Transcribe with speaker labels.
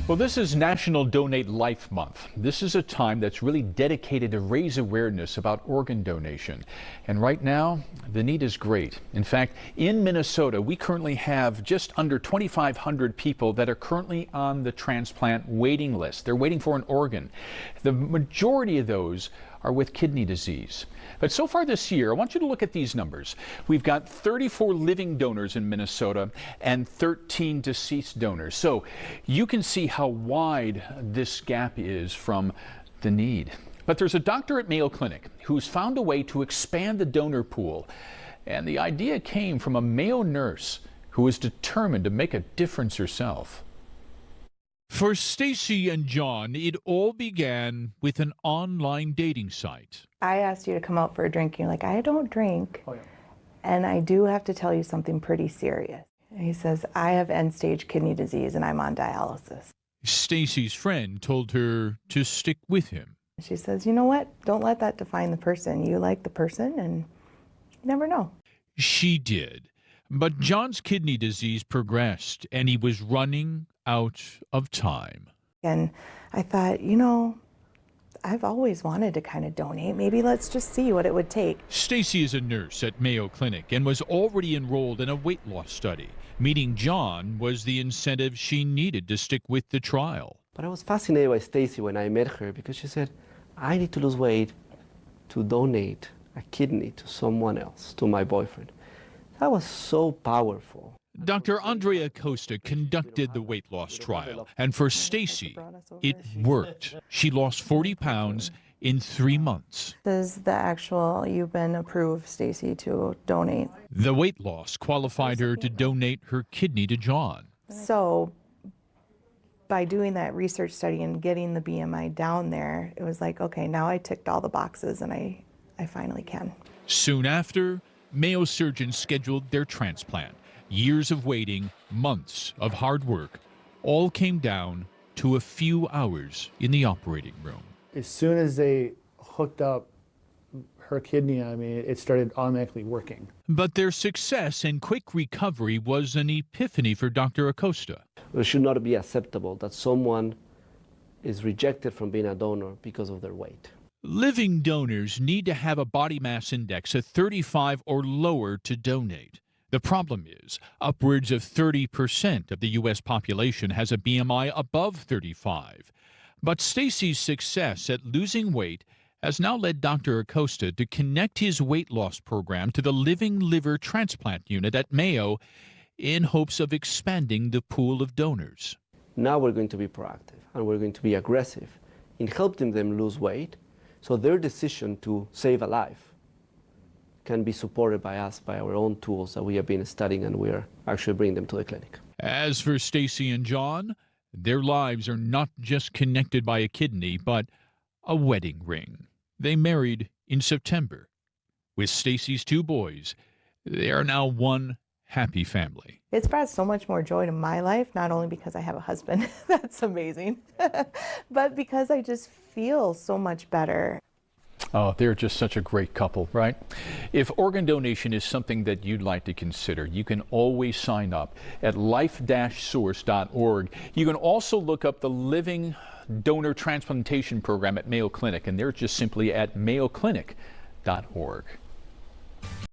Speaker 1: Well, this is National Donate Life Month. This is a time that's really dedicated to raise awareness about organ donation. And right now, the need is great. In fact, in Minnesota, we currently have just under 2,500 people that are currently on the transplant waiting list. They're waiting for an organ. The majority of those are with kidney disease. But so far this year, I want you to look at these numbers. We've got 34 living donors in Minnesota and 13 deceased donors. So you can see how wide this gap is from the need. But there's a doctor at Mayo Clinic who's found a way to expand the donor pool. And the idea came from a Mayo nurse who was determined to make a difference herself.
Speaker 2: For Stacy and John, it all began with an online dating site.
Speaker 3: I asked you to come out for a drink. You're like, I don't drink. Oh, yeah. And I do have to tell you something pretty serious. And he says, I have end-stage kidney disease and I'm on dialysis.
Speaker 2: Stacy's friend told her to stick with him.
Speaker 3: She says, you know what? Don't let that define the person. You like the person and you never know.
Speaker 2: She did. But John's kidney disease progressed and he was running out of time.
Speaker 3: And I thought, you know, I've always wanted to kind of donate. Maybe let's just see what it would take.
Speaker 2: Stacy is a nurse at Mayo Clinic and was already enrolled in a weight loss study. Meeting John was the incentive she needed to stick with the trial.
Speaker 4: But I was fascinated by Stacy when I met her because she said, I need to lose weight to donate a kidney to someone else, to my boyfriend. That was so powerful.
Speaker 2: Dr. Andrea Costa conducted the weight loss trial, and for Stacy, it worked. She lost 40 pounds in 3 months.
Speaker 3: This is the actual, you've been approved, Stacy, to donate.
Speaker 2: The weight loss qualified her to donate her kidney to John.
Speaker 3: So by doing that research study and getting the BMI down there, it was like, okay, now I ticked all the boxes and I finally can.
Speaker 2: Soon after, Mayo surgeons scheduled their transplant. Years of waiting, months of hard work, all came down to a few hours in the operating room.
Speaker 5: As soon as they hooked up her kidney, I mean, it started automatically working.
Speaker 2: But their success and quick recovery was an epiphany for Dr. Acosta.
Speaker 4: It should not be acceptable that someone is rejected from being a donor because of their weight.
Speaker 2: Living donors need to have a body mass index of 35 or lower to donate. The problem is, upwards of 30% of the U.S. population has a BMI above 35. But Stacy's success at losing weight has now led Dr. Acosta to connect his weight loss program to the Living Liver Transplant Unit at Mayo in hopes of expanding the pool of donors.
Speaker 4: Now we're going to be proactive and we're going to be aggressive in helping them lose weight so their decision to save a life can be supported by us, by our own tools that we have been studying, and we are actually bringing them to the clinic.
Speaker 2: As for Stacy and John, their lives are not just connected by a kidney, but a wedding ring. They married in September. With Stacy's 2 boys, they are now one happy family.
Speaker 3: It's brought so much more joy to my life, not only because I have a husband, that's amazing, but because I just feel so much better.
Speaker 1: Oh, they're just such a great couple, right? If organ donation is something that you'd like to consider, you can always sign up at life-source.org. You can also look up the Living Donor Transplantation Program at Mayo Clinic, and they're just simply at mayoclinic.org.